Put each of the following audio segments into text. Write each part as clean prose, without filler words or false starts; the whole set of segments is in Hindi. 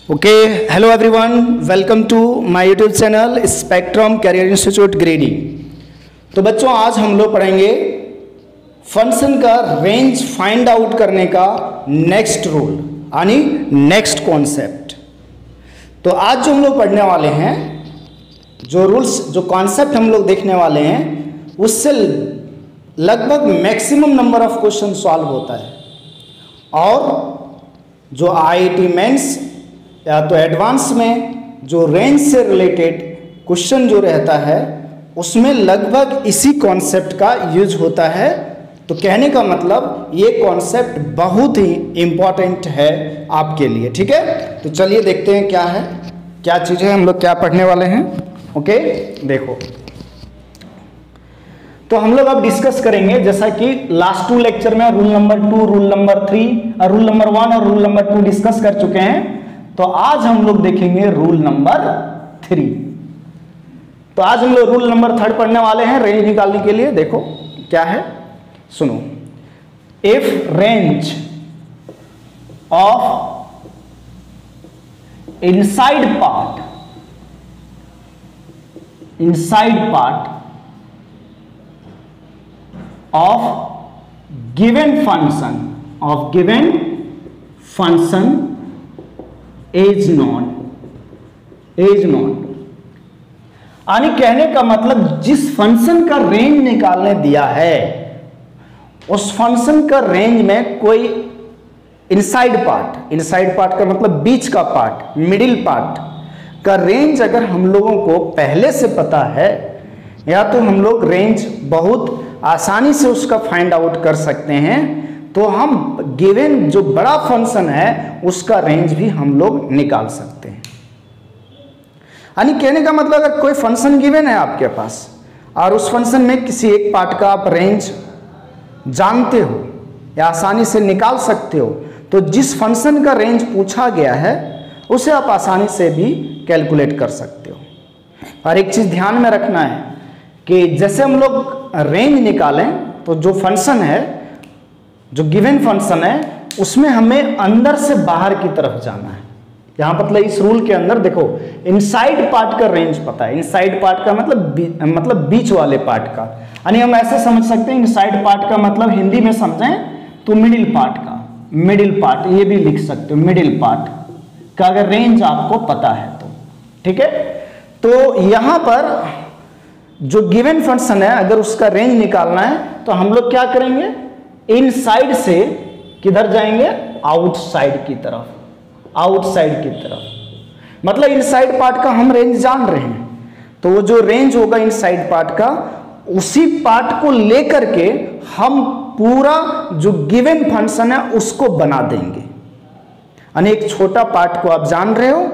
Okay, hello everyone, welcome to my YouTube channel spectrum career institute ग्रेडी। तो बच्चों, आज हम लोग पढ़ेंगे फंक्शन का रेंज फाइंड आउट करने का नेक्स्ट रूल यानी नेक्स्ट कॉन्सेप्ट। तो आज जो हम लोग पढ़ने वाले हैं, जो रूल्स जो कॉन्सेप्ट हम लोग देखने वाले हैं, उससे लगभग maximum number of question solve होता है। और जो आईआईटी मेंस या तो एडवांस में जो रेंज से रिलेटेड क्वेश्चन जो रहता है, उसमें लगभग इसी कॉन्सेप्ट का यूज होता है। तो कहने का मतलब ये कॉन्सेप्ट बहुत ही इम्पॉर्टेंट है आपके लिए। ठीक है, तो चलिए देखते हैं क्या है, क्या चीज़ें हम लोग क्या पढ़ने वाले हैं। ओके, देखो, तो हम लोग अब डिस्कस करेंगे, जैसा कि लास्ट 2 लेक्चर में rule number 2, rule number 3, rule number 1 और रूल नंबर 2 डिस्कस कर चुके हैं। तो आज हम लोग देखेंगे रूल नंबर 3। तो आज हम लोग रूल नंबर 3 पढ़ने वाले हैं रेंज निकालने के लिए। देखो क्या है, सुनो। If range of inside part of given function is known। यानी कहने का मतलब जिस फंक्शन का रेंज निकालने दिया है, उस फंक्शन का रेंज में कोई इनसाइड पार्ट का मतलब बीच का पार्ट, मिडिल पार्ट का रेंज अगर हम लोगों को पहले से पता है, या तो हम लोग रेंज बहुत आसानी से उसका फाइंड आउट कर सकते हैं, तो हम गिवन जो बड़ा फंक्शन है उसका रेंज भी हम लोग निकाल सकते हैं। यानी कहने का मतलब अगर कोई फंक्शन गिवन है आपके पास और उस फंक्शन में किसी एक पार्ट का आप रेंज जानते हो या आसानी से निकाल सकते हो, तो जिस फंक्शन का रेंज पूछा गया है उसे आप आसानी से भी कैलकुलेट कर सकते हो। और एक चीज़ ध्यान में रखना है कि जैसे हम लोग रेंज निकालें, तो जो फंक्शन है, जो गिवन फंक्शन है, उसमें हमें अंदर से बाहर की तरफ जाना है। यहाँ मतलब इस रूल के अंदर देखो, इनसाइड पार्ट का रेंज पता है। इनसाइड पार्ट का मतलब बीच वाले पार्ट का, यानी हम ऐसे समझ सकते हैं, इनसाइड पार्ट का मतलब हिंदी में समझें तो मिडिल पार्ट ये भी लिख सकते हो। मिडिल पार्ट का अगर रेंज आपको पता है तो ठीक है। तो यहाँ पर जो गिवन फंक्शन है, अगर उसका रेंज निकालना है तो हम लोग क्या करेंगे, इनसाइड से किधर जाएंगे, आउटसाइड की तरफ। मतलब इनसाइड पार्ट का हम रेंज जान रहे हैं, तो वो जो रेंज होगा इनसाइड पार्ट का, उसी पार्ट को लेकर के हम पूरा जो गिवन फंक्शन है उसको बना देंगे। यानी एक छोटा पार्ट को आप जान रहे हो,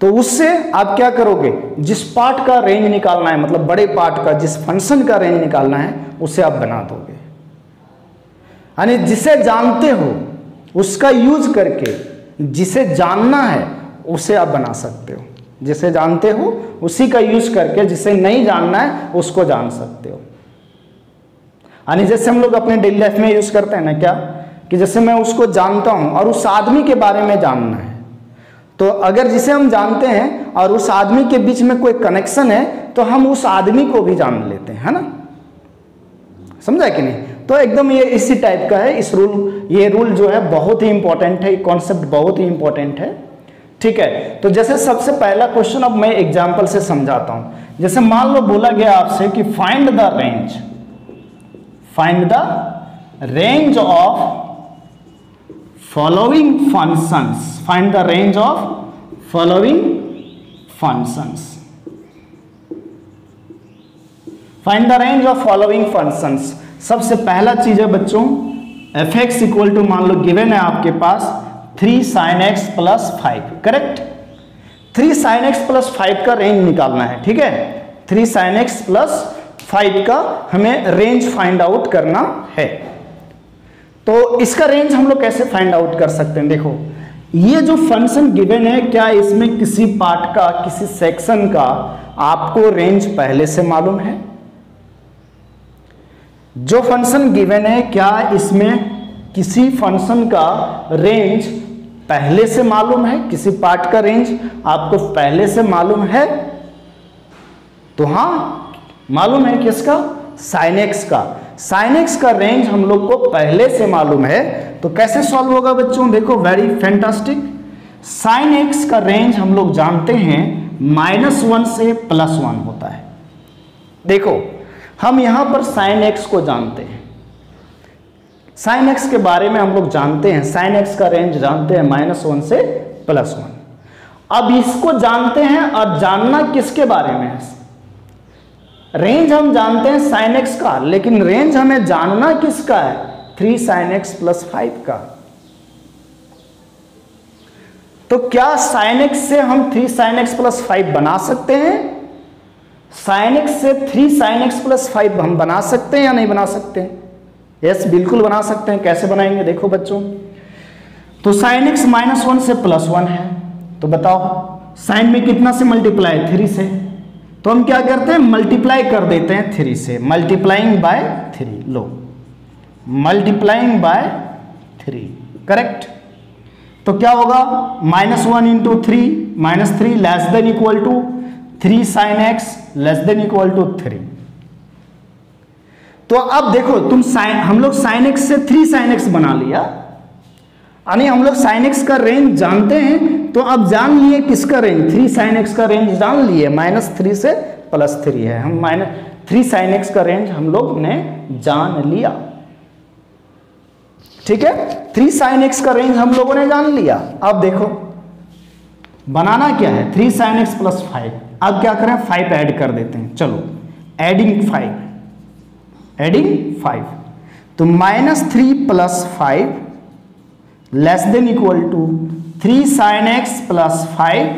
तो उससे आप क्या करोगे, जिस पार्ट का रेंज निकालना है, मतलब बड़े पार्ट का जिस फंक्शन का रेंज निकालना है, उसे आप बना दोगे। यानी जिसे जानते हो उसका यूज करके जिसे जानना है उसे आप बना सकते हो। जिसे जानते हो उसी का यूज करके जिसे नहीं जानना है उसको जान सकते हो। यानी जैसे हम लोग अपने डेली लाइफ में यूज करते हैं ना, क्या कि जैसे मैं उसको जानता हूं और उस आदमी के बारे में जानना है, तो अगर जिसे हम जानते हैं और उस आदमी के बीच में कोई कनेक्शन है, तो हम उस आदमी को भी जान लेते हैं, है ना। समझा कि नहीं? तो एकदम ये इसी टाइप का है ये रूल जो है बहुत ही इंपॉर्टेंट है, कॉन्सेप्ट बहुत ही इंपॉर्टेंट है। ठीक है, तो जैसे सबसे पहला क्वेश्चन अब मैं एग्जांपल से समझाता हूं। जैसे मान लो बोला गया आपसे कि find the range of following functions। Find the range of following functions। Find the range of following functions। सबसे पहला चीज है बच्चों, fx इक्वल टू मान लो गिवन है आपके पास 3 sin x plus 5। Correct, 3 sin x plus 5 का रेंज निकालना है। ठीक है, 3 sin x प्लस 5 का हमें रेंज फाइंड आउट करना है। तो इसका रेंज हम लोग कैसे फाइंड आउट कर सकते हैं। देखो, ये जो फंक्शन गिवन है, क्या इसमें किसी पार्ट का, किसी सेक्शन का आपको रेंज पहले से मालूम है? जो फंक्शन गिवन है, क्या इसमें किसी फंक्शन का रेंज पहले से मालूम है, किसी पार्ट का रेंज आपको पहले से मालूम है, तो हाँ मालूम है किसका, साइन एक्स का। साइन एक्स का रेंज हम लोग को पहले से मालूम है, तो कैसे सॉल्व होगा बच्चों, देखो वेरी फैंटास्टिक। साइन एक्स का रेंज हम लोग जानते हैं -1 से +1 होता है। देखो हम यहां पर साइन एक्स को जानते हैं, साइन एक्स के बारे में हम लोग जानते हैं, साइन एक्स का रेंज जानते हैं -1 से +1। अब इसको जानते हैं और जानना किसके बारे में है, रेंज हम जानते हैं साइन एक्स का, लेकिन रेंज हमें जानना किसका है, 3 sin x + 5 का। तो क्या साइन एक्स से हम 3 sin x + 5 बना सकते हैं, साइन एक्स से 3 sin x + 5 हम बना सकते हैं या नहीं बना सकते हैं? यस बिल्कुल बना सकते हैं। कैसे बनाएंगे देखो बच्चों, तो साइन एक्स -1 से +1 है, तो बताओ साइन में कितना से मल्टीप्लाई, 3 से, तो हम क्या करते हैं मल्टीप्लाई कर देते हैं 3 से, multiplying by 3, low multiplying by 3, correct. तो क्या होगा -1 × 3 -3 ≤ 3 sin x ≤ 3। तो अब देखो तुम हम लोग sin x से 3 sin x बना लिया, यानी हम लोग sin x का रेंज जानते हैं, तो अब जान लिए किसका रेंज, 3 sin x का रेंज जान लिए, -3 से +3 है, हम -3 sin x का रेंज हम लोग ने जान लिया, ठीक है। 3 sin x का रेंज हम लोगों ने जान लिया। अब देखो बनाना क्या है, 3 sin x + 5, अब क्या करें 5 ऐड कर देते हैं, चलो एडिंग 5, तो -3 + 5 ≤ 3 sin x + 5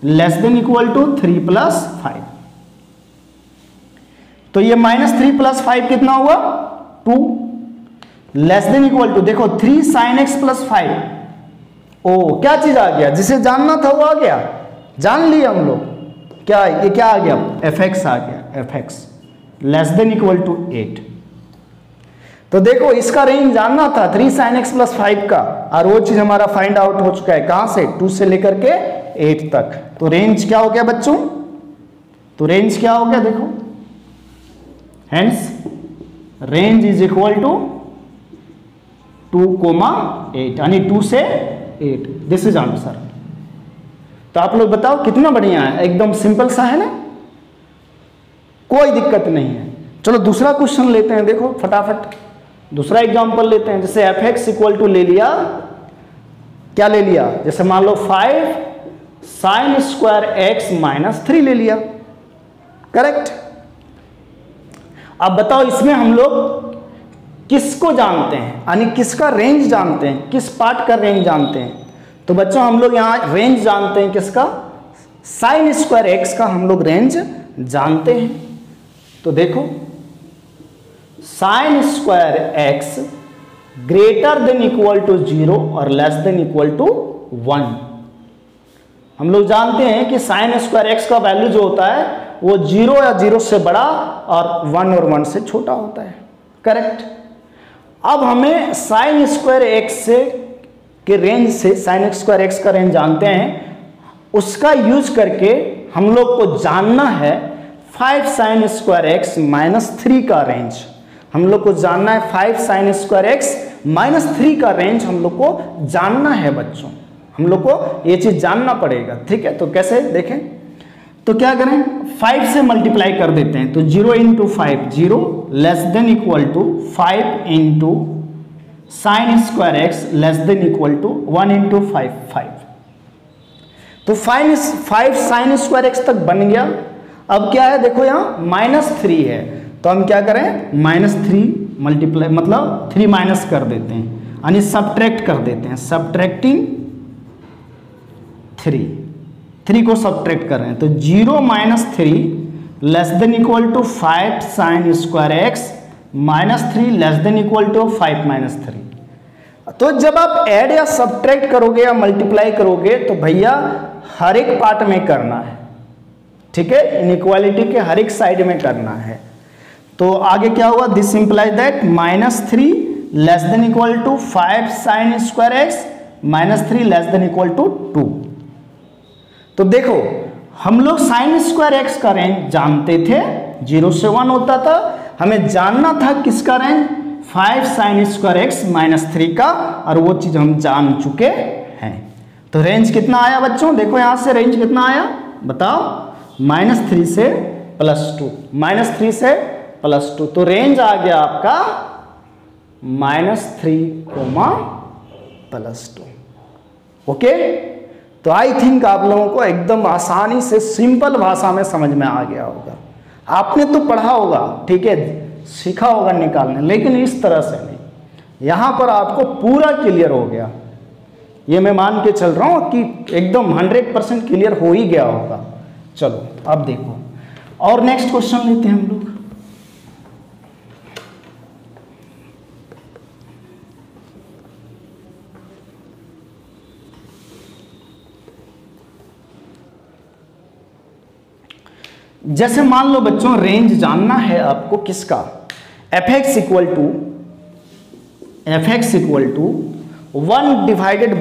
≤ 3 + 5। तो ये -3 + 5 कितना हुआ 2 ≤ देखो 3 sin x + 5, ओ क्या चीज आ गया, जिसे जानना था वो आ गया, जान लिया हम लोग, क्या ये क्या आ गया fx आ गया, fx <= 8। तो देखो इसका रेंज जानना था 3 sin x + 5 का, और वो चीज हमारा फाइंड आउट हो चुका है, कहां से 2 से लेकर के 8 तक। तो रेंज क्या हो गया बच्चों, तो रेंज क्या हो गया देखो, हेंस रेंज = 2,8, यानी 2 से 8, दिस इज आंसर। तो आप लोग बताओ कितना बढ़िया है, एकदम सिंपल सा है ना, कोई दिक्कत नहीं है। चलो दूसरा क्वेश्चन लेते हैं, देखो फटाफट दूसरा एग्जांपल लेते हैं। जैसे fx = ले लिया, क्या ले लिया, जैसे मान लो 5 sin² x - 3 ले लिया, करेक्ट। अब बताओ इसमें हम लोग किसको जानते हैं, यानी किसका रेंज जानते हैं, किस पार्ट का रेंज जानते हैं। तो बच्चों हम लोग यहाँ रेंज जानते हैं किसका, sin² x का हम लोग रेंज जानते हैं। तो देखो sin² x > 0 और <= 1। हम लोग जानते हैं कि sin² x का वैल्यू जो होता है वो 0 या 0 से बड़ा और 1 से छोटा होता है, करेक्ट। अब हमें sin² x से के रेंज से sin² x का रेंज जानते हैं, उसका यूज करके हम लोग को जानना है 5 sin² x - 3 का रेंज। हम लोग को जानना है 5 sin² x - 3 का रेंज हम लोग को जानना है बच्चों, हम लोग को ये चीज जानना पड़ेगा, ठीक है। तो कैसे देखें, तो क्या करें 5 से मल्टीप्लाई कर देते हैं, तो 0 × 5 0 <= 5 × sin² x <= 1 × 5 5। तो 5 sin² x तक बन गया। अब क्या है देखो यहाँ -3 है, तो हम क्या करें -3 मल्टीप्लाई मतलब 3 माइनस कर देते हैं, यानी सब्ट्रैक्ट कर देते हैं, सब्ट्रैक्टिंग 3 को सब्ट्रैक्ट कर रहे हैं। तो 0 - 3 <= 5 sin² x -3 <= 5 - 3। तो जब आप ऐड या सब्ट्रैक्ट करोगे या मल्टीप्लाई करोगे तो भैया हर एक पार्ट में करना है, ठीक है, इनइक्वालिटी के हर एक साइड में करना है। तो आगे क्या हुआ, this implies that -3 <= 5 sin² x -3 less than equal to 2। तो देखो हम लोग साइन स्क्वायर एक्स का रेंज जानते थे, 0 से 1 होता था। हमें जानना था किसका रेंज, 5 साइन स्क्वायर एक्स -3 का, और वो चीज हम जान चुके हैं। तो रेंज कितना आया बच्चों, देखो यहां से रेंज कितना आया बताओ, -3 से +2, -3 से +2। तो रेंज आ गया आपका -3, +2। ओके, तो आई थिंक आप लोगों को एकदम आसानी से सिंपल भाषा में समझ में आ गया होगा। आपने तो पढ़ा होगा, ठीक है, सीखा होगा निकालने, लेकिन इस तरह से नहीं। यहां पर आपको पूरा क्लियर हो गया, ये मैं मान के चल रहा हूं कि एकदम 100% क्लियर हो ही गया होगा। चलो अब देखो, और नेक्स्ट क्वेश्चन लेते हैं हम लोग। जैसे मान लो बच्चों रेंज जानना है आपको किसका, f x equal to 1 divided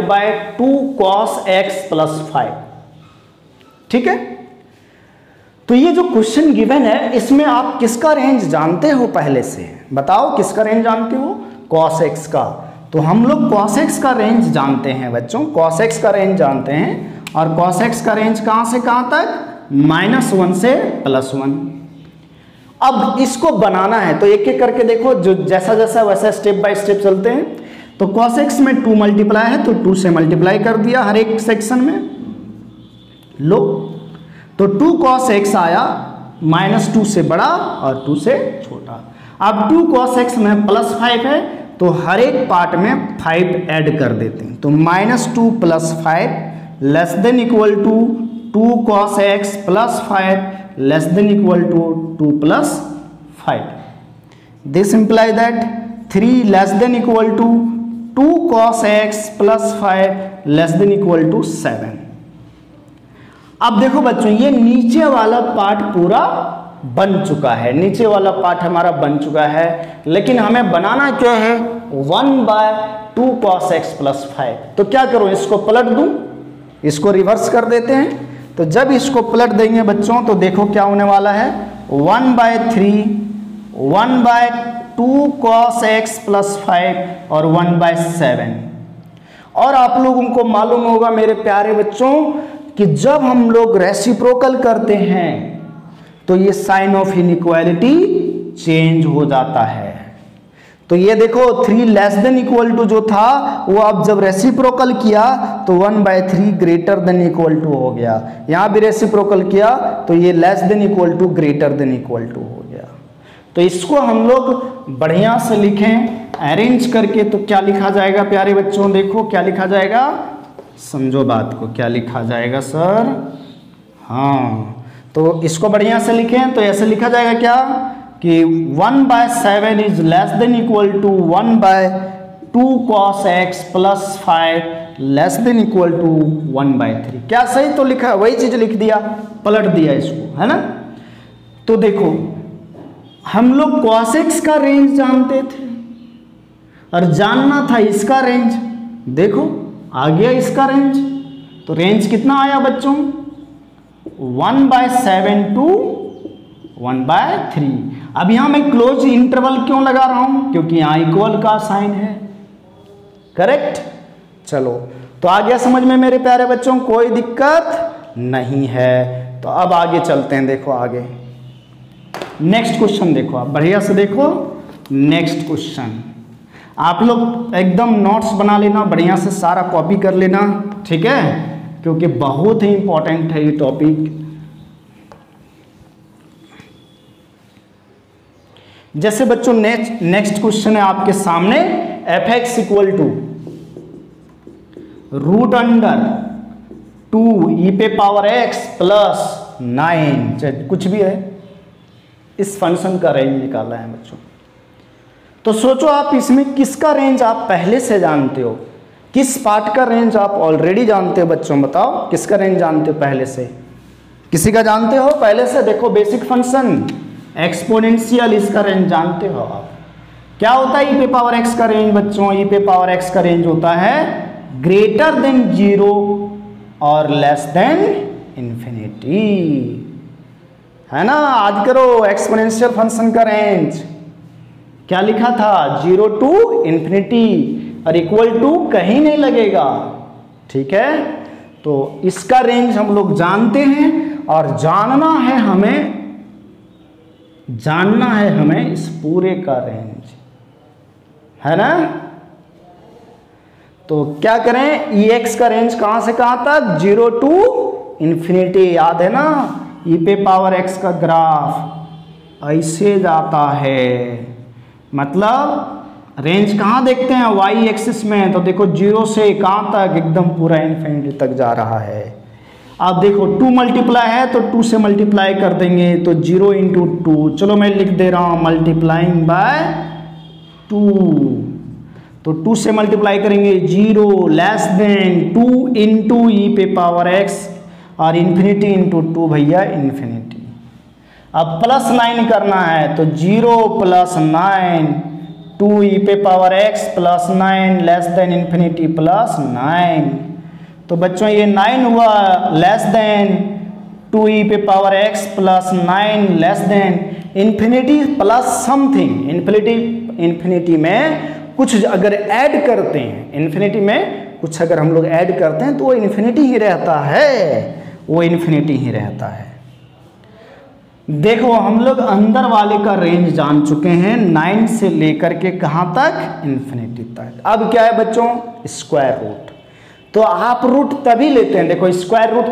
by 2 cos x + 5। ठीक है, तो ये जो क्वेश्चन गिवन है इसमें आप किसका रेंज जानते हो पहले से, बताओ किसका रेंज जानते हो, cos x का। तो हम लोग cos x का रेंज जानते हैं बच्चों, cos x का रेंज जानते हैं, और cos x का रेंज कहां से कहां तक, -1 से +1। अब इसको बनाना है तो एक एक करके देखो, जो जैसा जैसा वैसा स्टेप बाय स्टेप चलते हैं। तो cos x में 2 मल्टीप्लाई है तो 2 से मल्टीप्लाई कर दिया हर एक सेक्शन में, लो तो 2 cos x आया, -2 से बड़ा और 2 से छोटा। अब 2 cos x में +5 है तो हर एक पार्ट में 5 ऐड कर देते हैं। तो -2 + 5 less than equal to 2 cos x + 5 less than equal to 2 + 5। This imply that 3 less than equal to 2 cos x + 5 less than equal to 7। अब देखो बच्चों ये नीचे वाला पार्ट पूरा बन चुका है, नीचे वाला पार्ट हमारा बन चुका है, लेकिन हमें बनाना क्या है, 1/2 cos x + 5। तो क्या करूं, इसको पलट दूं, इसको रिवर्स कर देते हैं। तो जब इसको पलट देंगे बच्चों तो देखो क्या होने वाला है, 1/2 cos x + 5 और 1/7। और आप लोगों को मालूम होगा मेरे प्यारे बच्चों कि जब हम लोग रेसिप्रोकल करते हैं तो ये साइन ऑफ इनइक्वालिटी चेंज हो जाता है। तो ये देखो 3 लेस देन इक्वल टू जो था वो अब जब रेसिप्रोकल किया तो 1/3 ग्रेटर देन इक्वल टू हो गया, यहां भी रेसिप्रोकल किया तो ये less than equal to greater than equal to हो गया। तो इसको हम लोग बढ़िया से लिखें अरेंज करके, तो क्या लिखा जाएगा प्यारे बच्चों, देखो क्या लिखा जाएगा, समझो बात को, क्या लिखा जाएगा सर, हाँ तो इसको बढ़िया से लिखें तो ऐसे लिखा जाएगा क्या कि 1/7 is less than equal to 1/2 cos x + 5 less than equal to 1/3। क्या सही तो लिखा, वही चीज लिख दिया, पलट दिया इसको, है ना। तो देखो हम लोग cos x का रेंज जानते थे और जानना था इसका रेंज, देखो आ गया इसका रेंज। तो रेंज कितना आया बच्चों, 1/7 टू 1/3। अब यहां मैं क्लोज इंटरवल क्यों लगा रहा हूं, क्योंकि यहां इक्वल का साइन है, करेक्ट। चलो तो आ गया समझ में मेरे प्यारे बच्चों, कोई दिक्कत नहीं है। तो अब आगे चलते हैं, देखो आगे नेक्स्ट क्वेश्चन देखो, आप बढ़िया से देखो नेक्स्ट क्वेश्चन। आप लोग एकदम नोट्स बना लेना, बढ़िया से सारा कॉपी कर लेना, ठीक है, क्योंकि बहुत ही इंपॉर्टेंट है ये टॉपिक। जैसे बच्चों नेक्स्ट क्वेश्चन है आपके सामने, f(x) इक्वल टू √2e⁻x + 9, कुछ भी है, इस फंक्शन का रेंज निकालना है बच्चों। तो सोचो आप इसमें किसका रेंज आप पहले से जानते हो, किस पार्ट का रेंज आप ऑलरेडी जानते हो बच्चों, बताओ किसका रेंज जानते हो पहले से, किसी का जानते हो पहले से। देखो बेसिक फंक्शन एक्सपोनेंशियल, इसका रेंज जानते हो आप, क्या होता है ई पे पावर एक्स का रेंज बच्चों? ई पे पावर एक्स का रेंज होता है ग्रेटर देन 0 और लेस देन इंफिनिटी, है ना। आज करो एक्सपोनेंशियल फंक्शन का रेंज क्या लिखा था? 0 टू इंफिनिटी और इक्वल टू कहीं नहीं लगेगा, ठीक है। तो इसका रेंज हम लोग जानते हैं और जानना है हमें इस पूरे का रेंज, है ना। तो क्या करें, ई एक्स का रेंज कहां से कहां तक? 0 टू इंफिनिटी, याद है ना। ई पे पावर एक्स का ग्राफ ऐसे जाता है, मतलब रेंज कहां देखते हैं? वाई एक्सिस में। तो देखो 0 से कहां तक? एकदम पूरा इंफिनिटी तक जा रहा है। अब देखो 2 मल्टीप्लाई है तो 2 से मल्टीप्लाई कर देंगे, तो 0 इंटू 2, चलो मैं लिख दे रहा हूं मल्टीप्लाइंग बाय 2, तो 2 से मल्टीप्लाई करेंगे 0 लेस देन 2 इंटू ई पे पावर एक्स और इन्फिनिटी इंटू 2 भैया इन्फिनिटी। अब प्लस 9 करना है तो 0 प्लस 9 2 ई पे power x plus 9 less than infinity plus 9। तो बच्चों ये 9 हुआ लेस देन 2 ई पे power x plus 9 less than infinity plus something. Infinity में कुछ अगर ऐड करते हैं, इन्फिनिटी में कुछ अगर हम लोग ऐड करते हैं तो वो इन्फिनिटी ही रहता है, वो इन्फिनिटी ही रहता है। देखो हम लोग अंदर वाले का रेंज जान चुके हैं 9 से लेकर के कहां तक? इन्फिनिटी तक। अब क्या है बच्चों? Square root. तो आप रूट तभी लेते हैं, देखो स्क्वायर रूट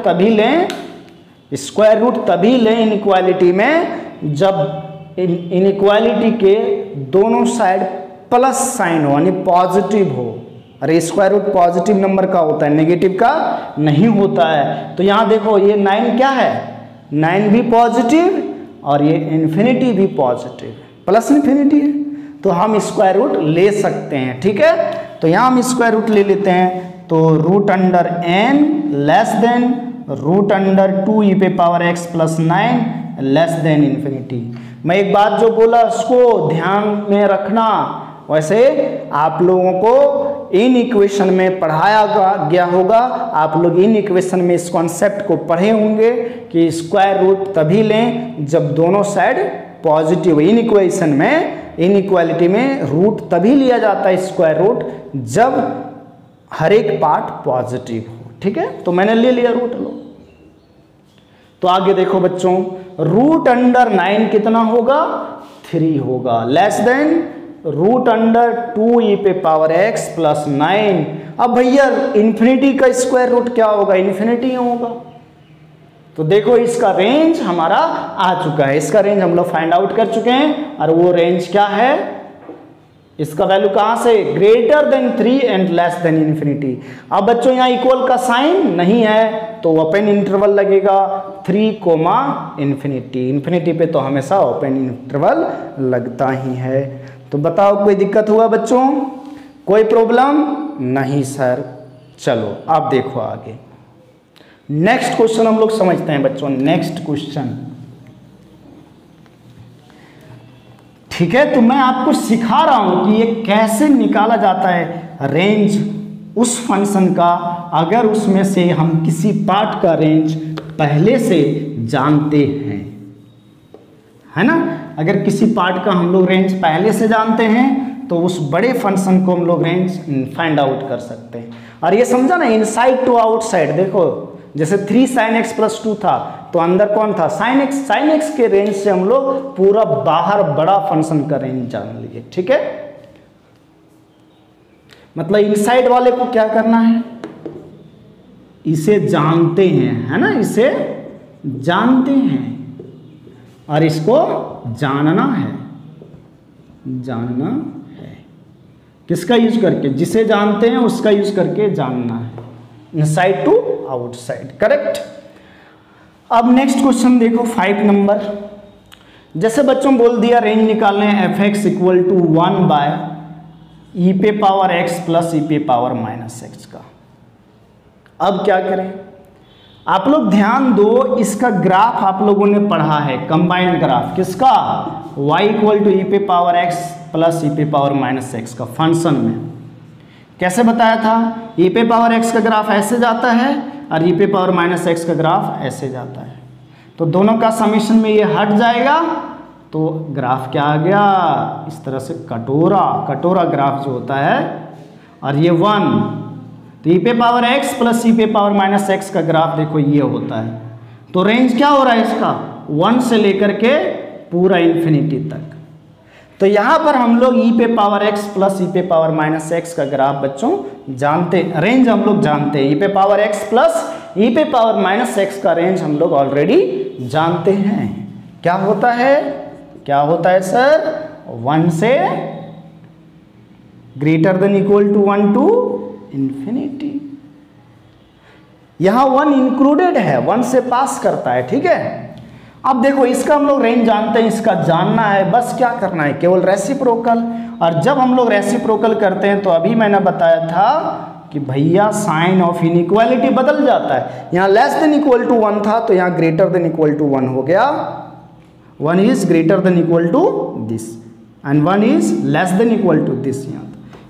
तभी लें इनइक्वालिटी में जब इनइक्वालिटी के दोनों साइड प्लस साइन हो, यानी पॉजिटिव हो। अरे स्क्वायर रूट पॉजिटिव नंबर का होता है, नेगेटिव का नहीं होता है। तो यहां देखो ये 9 क्या है? 9 भी पॉजिटिव और ये इन्फिनिटी भी पॉजिटिव, प्लस इन्फिनिटी है, तो हम स्क्वायर रूट ले सकते हैं, ठीक है। तो यहां हम स्क्वायर रूट ले लेते हैं, तो root under n less than root under 2 e पे power x plus 9 less than infinity. मैं एक बात जो बोला उसको ध्यान में रखना। वैसे आप लोगों को इन इक्वेशन में पढ़ाया गया होगा, आप लोग इन इक्वेशन में इस कॉन्सेप्ट को पढ़े होंगे कि स्क्वायर रूट तभी लें जब दोनों साइड पॉजिटिव। इन इक्वेशन में, इन इक्वालिटी में रूट तभी लिया जाता है स्क्वायर रूट जब हर एक पार्ट पॉजिटिव हो, ठीक है। तो मैंने ले लिया रूट लो। तो आगे देखो बच्चों, रूट अंडर 9 कितना होगा? 3 होगा, less than root under 2 e पे पावर x प्लस 9। अब भैया इन्फिनिटी का स्क्वायर रूट क्या होगा? इन्फिनिटी होगा। तो देखो इसका रेंज हमारा आ चुका है, इसका रेंज हम लोग फाइंड आउट कर चुके हैं। और वो रेंज क्या है? इसका वैल्यू कहां से? Greater then 3 and less than infinity. अब बच्चों यहाँ इक्वल का साइन नहीं है तो ओपन इंटरवल लगेगा 3, इन्फिनिटी। इन्फिनिटी पे तो हमेशा ओपन इंटरवल लगता ही है। तो बताओ कोई दिक्कत हुआ बच्चों? कोई प्रॉब्लम नहीं सर। चलो अब देखो आगे नेक्स्ट क्वेश्चन हम लोग समझते हैं बच्चों। नेक्स्ट क्वेश्चन, ठीक है। तो मैं आपको सिखा रहा हूं कि ये कैसे निकाला जाता है रेंज उस फंक्शन का, अगर उसमें से हम किसी पार्ट का रेंज पहले से जानते हैं, है ना। अगर किसी पार्ट का हम लोग रेंज पहले से जानते हैं तो उस बड़े फंक्शन को हम लोग रेंज फाइंड आउट कर सकते हैं। और ये समझा ना, इनसाइड टू आउटसाइड। देखो जैसे 3 sin x प्लस 2 था तो अंदर कौन था? sin x। sin x के रेंज से हम लोग पूरा बाहर बड़ा फंक्शन का रेंज जान लिए, ठीक है। मतलब इनसाइड वाले को क्या करना है? इसे जानते हैं, है ना, इसे जानते हैं और इसको जानना है। किसका यूज करके? जिसे जानते हैं उसका यूज करके जानना है। Inside to outside, correct. अब नेक्स्ट क्वेश्चन देखो 5 नंबर। जैसे बच्चों बोल दिया रेंज निकालने f(x) equal to 1 by e पे पावर x प्लस ई पे पावर माइनस x का। अब क्या करें? आप लोग ध्यान दो, इसका ग्राफ आप लोगों ने पढ़ा है, कंबाइंड ग्राफ किसका? y इक्वल टू ई पे पावर x प्लस ई पे पावर माइनस एक्स का फंक्शन में। कैसे बताया था? ई पे पावर एक्स का ग्राफ ऐसे जाता है और ई पे पावर माइनस एक्स का ग्राफ ऐसे जाता है, तो दोनों का समीशन में ये हट जाएगा तो ग्राफ क्या आ गया? इस तरह से कटोरा ग्राफ जो होता है, और ये 1, तो ई पे पावर एक्स प्लस ई पे पावर माइनस एक्स का ग्राफ देखो ये होता है। तो रेंज क्या हो रहा है इसका? 1 से लेकर के पूरा इन्फिनिटी तक। तो यहाँ पर हम लोग ई पे पावर एक्स प्लस ई पे पावर माइनस एक्स का ग्राफ बच्चों जानते, रेंज हम लोग जानते हैं। ई पे पावर एक्स प्लस ई पे पावर माइनस एक्स का रेंज हम लोग ऑलरेडी जानते हैं। क्या होता है? क्या होता है सर? 1 से greater than equal to 1 to infinity. यहां 1 इंक्लूडेड है, 1 से पास करता है, ठीक है। अब देखो इसका हम लोग रेंज जानते हैं, इसका जानना है, बस क्या करना है? केवल रेसिप्रोकल। और जब हम लोग रेसिप्रोकल करते हैं तो अभी मैंने बताया था कि भैया साइन ऑफ इनइक्वालिटी बदल जाता है। यहाँ लेस देन इक्वल टू 1 था तो यहाँ ग्रेटर देन इक्वल टू 1 हो गया। 1 is greater than equal to this and 1 is less than equal to this यहाँ,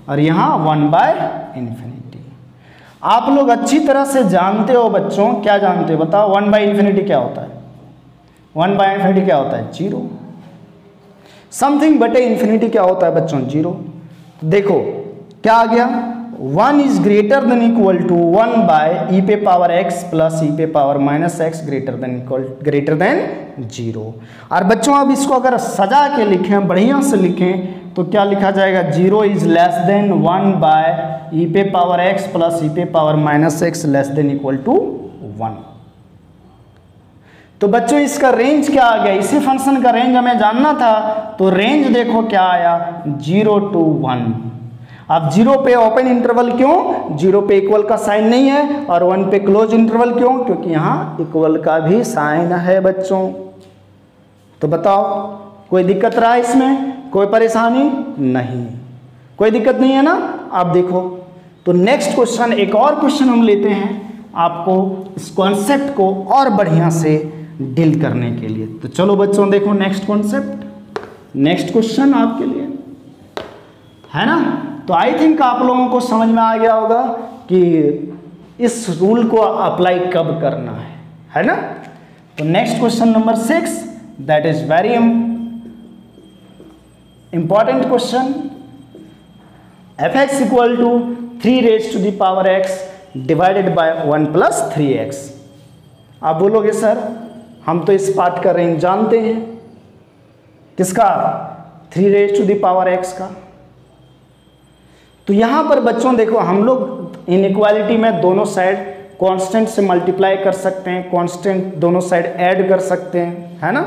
और यहाँ 1 बाय इन्फिनिटी। आप लोग अच्छी तरह से जानते हो बच्चों, क्या जानते हो बताओ? 1 बाय इन्फिनिटी क्या होता है? 1 बाय इन्फिनिटी क्या होता है? 0। समथिंग बटे इन्फिनिटी क्या होता है बच्चों? 0। देखो क्या आ गया? 1 is greater than equal to 1 by e पे पावर एक्स प्लस ई पे power minus x greater than 0। और बच्चों अब इसको अगर सजा के लिखें, बढ़िया से लिखें, तो क्या लिखा जाएगा? 0 is less than 1 by e पे पावर एक्स प्लस ई पे power minus x less than equal to 1। तो बच्चों इसका रेंज क्या आ गया? इसी फंक्शन का रेंज हमें जानना था, तो रेंज देखो क्या आया? 0 टू 1। अब 0 पे ओपन इंटरवल क्यों? 0 पे इक्वल का साइन नहीं है, और 1 पे क्लोज इंटरवल क्यों? क्योंकि यहाँ इक्वल का भी साइन है बच्चों। तो बताओ कोई दिक्कत रहा इसमें? कोई परेशानी नहीं, कोई दिक्कत नहीं है ना? आप देखो तो नेक्स्ट क्वेश्चन, एक और क्वेश्चन हम लेते हैं आपको इस कॉन्सेप्ट को और बढ़िया से डील करने के लिए। तो चलो बच्चों देखो नेक्स्ट कॉन्सेप्ट, नेक्स्ट क्वेश्चन आपके लिए है ना। तो आई थिंक आप लोगों को समझ में आ गया होगा कि इस रूल को अप्लाई कब करना है ना। तो next question number 6, that is very important question. f(x) equal to 3 raise to the power x divided by 1 plus 3x। आप बोलोगे सर हम तो इस पार्ट का रेंज जानते हैं, किसका? 3 raise to the power x का। तो यहां पर बच्चों देखो हम लोग इनइक्वालिटी में दोनों साइड कांस्टेंट से मल्टीप्लाई कर सकते हैं, कांस्टेंट दोनों साइड ऐड कर सकते हैं, है ना,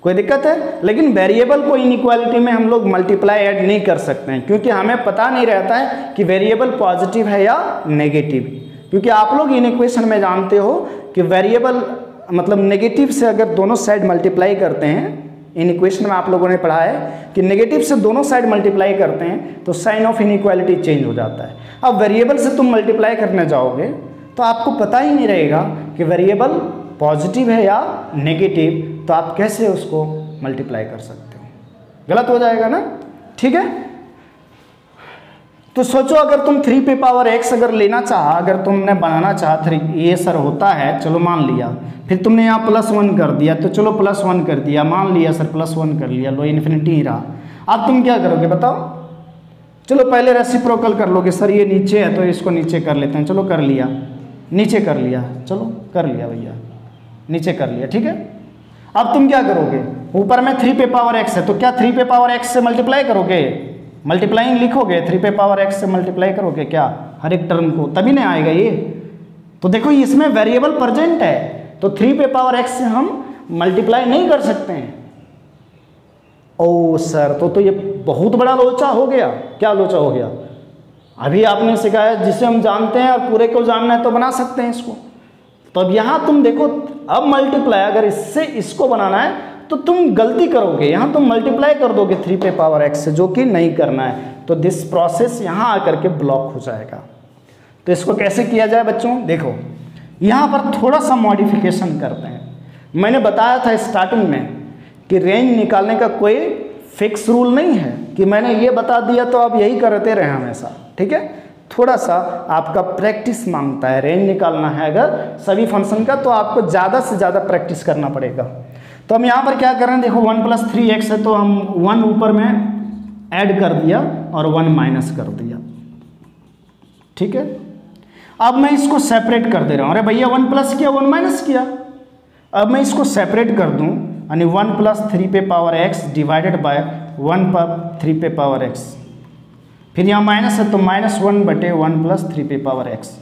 कोई दिक्कत है। लेकिन वेरिएबल को इनइक्वालिटी में हम लोग मल्टीप्लाई ऐड नहीं कर सकते हैं, क्योंकि हमें पता नहीं रहता है कि वेरिएबल पॉजिटिव है या नेगेटिव। क्योंकि आप लोग इन इक्वेशन में जानते हो कि वेरिएबल मतलब नेगेटिव से अगर दोनों साइड मल्टीप्लाई करते हैं, इन इक्वेशन में आप लोगों ने पढ़ा है कि नेगेटिव से दोनों साइड मल्टीप्लाई करते हैं तो साइन ऑफ इनइक्वालिटी चेंज हो जाता है। अब वेरिएबल से तुम मल्टीप्लाई करने जाओगे तो आपको पता ही नहीं रहेगा कि वेरिएबल पॉजिटिव है या नेगेटिव, तो आप कैसे उसको मल्टीप्लाई कर सकते हो? गलत हो जाएगा ना, ठीक है। तो सोचो अगर तुम 3 पे पावर x अगर लेना चाहा, अगर तुमने बनाना चाहा 3, ये सर होता है, चलो मान लिया, फिर तुमने यहाँ +1 कर दिया, तो चलो +1 कर दिया, मान लिया सर +1 कर लिया, लो इन्फिनिटी ही रहा। अब तुम क्या करोगे बताओ? चलो पहले रेसिप्रोकल कर लोगे, सर ये नीचे है तो इसको नीचे कर लेते हैं, चलो कर लिया, नीचे कर लिया, चलो कर लिया भैया, नीचे कर लिया, ठीक है। अब तुम क्या करोगे? ऊपर में 3 पे पावर x है, तो क्या 3 पे पावर x से मल्टीप्लाई करोगे? मल्टीप्लाइंग लिखोगे, 3 पे पावर x से मल्टीप्लाई करोगे क्या हर एक टर्म को, तभी नहीं आएगा ये। तो देखो इसमें वेरिएबल प्रेजेंट है, तो 3 पे पावर x से हम मल्टीप्लाई नहीं कर सकते हैं। ओ सर तो ये बहुत बड़ा लोचा हो गया। क्या लोचा हो गया? अभी आपने सिखाया जिसे हम जानते हैं और पूरे को जानना है तो बना सकते हैं इसको। तो अब यहाँ तुम देखो, अब मल्टीप्लाई अगर इससे इसको बनाना है तो तुम गलती करोगे, यहाँ तुम मल्टीप्लाई कर दोगे 3 पे पावर x से, जो कि नहीं करना है। तो दिस प्रोसेस यहाँ आकर के ब्लॉक हो जाएगा। तो इसको कैसे किया जाए बच्चों? देखो यहाँ पर थोड़ा सा मॉडिफिकेशन करते हैं। मैंने बताया था स्टार्टिंग में कि रेंज निकालने का कोई फिक्स रूल नहीं है कि मैंने ये बता दिया तो आप यही करते रहे हमेशा, ठीक है। थोड़ा सा आपका प्रैक्टिस मांगता है, रेंज निकालना है अगर सभी फंक्शन का तो आपको ज़्यादा से ज़्यादा प्रैक्टिस करना पड़ेगा। तो हम यहाँ पर क्या कर रहे हैं, देखो 1 + 3x है तो हम 1 ऊपर में ऐड कर दिया और 1 माइनस कर दिया, ठीक है। अब मैं इसको सेपरेट कर दे रहा हूँ, अरे भैया 1 प्लस किया 1 माइनस किया, अब मैं इसको सेपरेट कर दूँ यानी 1 + 3 डिवाइडेड बाय 1 + 3 फिर यहाँ माइनस है तो -1/1 + 3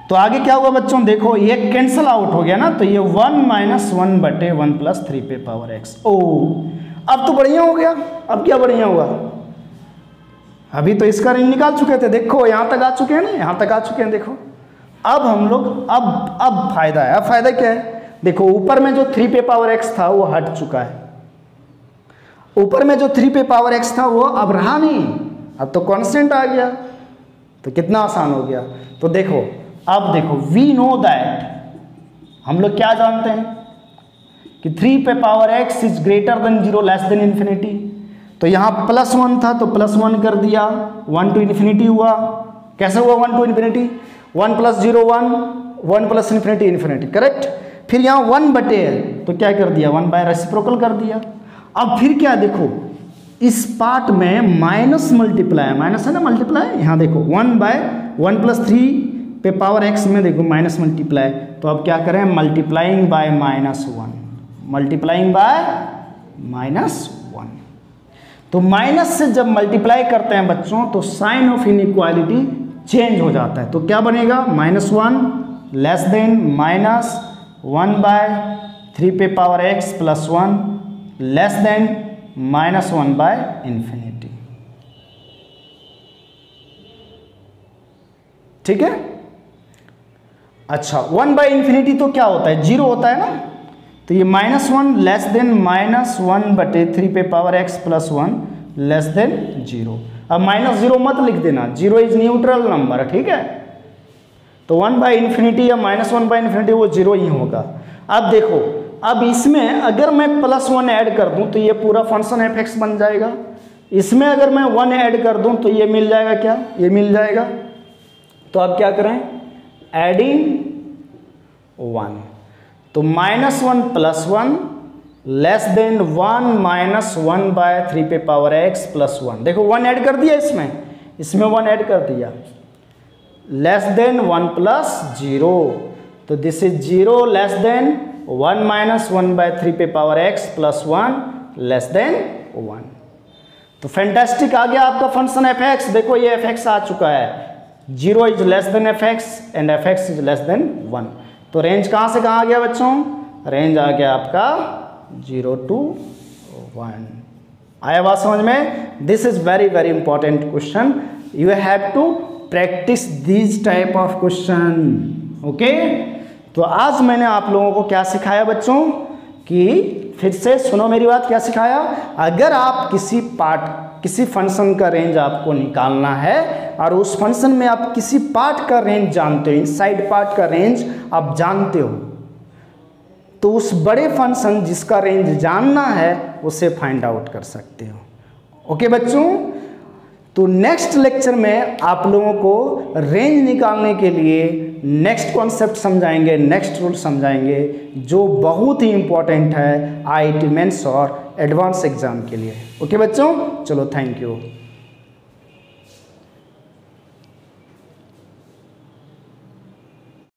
तो आगे क्या हुआ बच्चों, देखो ये कैंसिल आउट हो गया ना, तो ये 1 - 1/1 + 3 ओ अब तो बढ़िया हो गया। अब क्या बढ़िया हुआ, अभी तो इसका रेंज निकाल चुके थे, देखो यहाँ तक आ चुके हैं ना, यहाँ तक आ चुके हैं। देखो अब हम लोग अब फायदा है। अब फायदा क्या है, देखो ऊपर में जो 3 था वो हट चुका है, ऊपर में जो 3 था वो अब रहा नहीं, अब तो कांस्टेंट आ गया, तो कितना आसान हो गया। तो देखो अब देखो वी नो दैट, हम लोग क्या जानते हैं कि 3 is greater than 0 less than infinity. तो यहाँ +1 था तो +1 कर दिया, 1 to ∞ हुआ। कैसे हुआ 1 to ∞? 1 + 0 1, 1 + ∞ करेक्ट। फिर यहाँ 1/, तो क्या कर दिया 1 रेसिप्रोकल कर दिया। अब फिर क्या देखो इस पार्ट में माइनस मल्टीप्लाई, माइनस है ना मल्टीप्लाई, यहाँ देखो 1 + 3 में देखो माइनस मल्टीप्लाई, तो अब क्या करें मल्टीप्लाइंग बाय -1, मल्टीप्लाइंग बाय -1। तो माइनस से जब मल्टीप्लाई करते हैं बच्चों तो साइन ऑफ इनइक्वालिटी चेंज हो जाता है, तो क्या बनेगा -1 लेस देन -1/3 + 1 लेस देन -1/∞, ठीक है। अच्छा 1/∞ तो क्या होता है 0 होता है ना, तो ये -1 लेस देन -1/3 + 1 लेस देन 0। अब -0 मत लिख देना, 0 इज न्यूट्रल नंबर, ठीक है। तो 1/∞ या -1/∞ वो 0 ही होगा। अब देखो अब इसमें अगर मैं +1 ऐड कर दूं तो ये पूरा फंक्शन f(x) बन जाएगा, इसमें अगर मैं 1 ऐड कर दूं तो ये मिल जाएगा, क्या ये मिल जाएगा। तो अब क्या करें एडिंग 1, तो -1 + 1 लेस देन 1 - 1/3 + 1, देखो 1 ऐड कर दिया इसमें 1 ऐड कर दिया, लेस देन 1 + 0, तो this is 0 less than 1 - 1/3 + 1 less than 1। तो फैंटास्टिक आ गया आपका फंक्शन f(x), देखो ये f(x) आ चुका है, 0 is less then f(x) and f(x) is less than 1। तो रेंज कहाँ से कहाँ आ गया बच्चों, रेंज आ गया आपका 0 to 1। आया बात समझ में। This is very very important question, you have to practice this type of question, okay. तो आज मैंने आप लोगों को क्या सिखाया बच्चों, कि फिर से सुनो मेरी बात, क्या सिखाया, अगर आप किसी फंक्शन का रेंज आपको निकालना है और उस फंक्शन में आप किसी पार्ट का रेंज जानते हो, इनसाइड पार्ट का रेंज आप जानते हो, तो उस बड़े फंक्शन जिसका रेंज जानना है उसे फाइंड आउट कर सकते हो। ओके बच्चों, तो नेक्स्ट लेक्चर में आप लोगों को रेंज निकालने के लिए नेक्स्ट कॉन्सेप्ट समझाएंगे, नेक्स्ट रूल समझाएंगे, जो बहुत ही इंपॉर्टेंट है IIT मेंस और एडवांस एग्जाम के लिए। ओके बच्चों, चलो थैंक यू।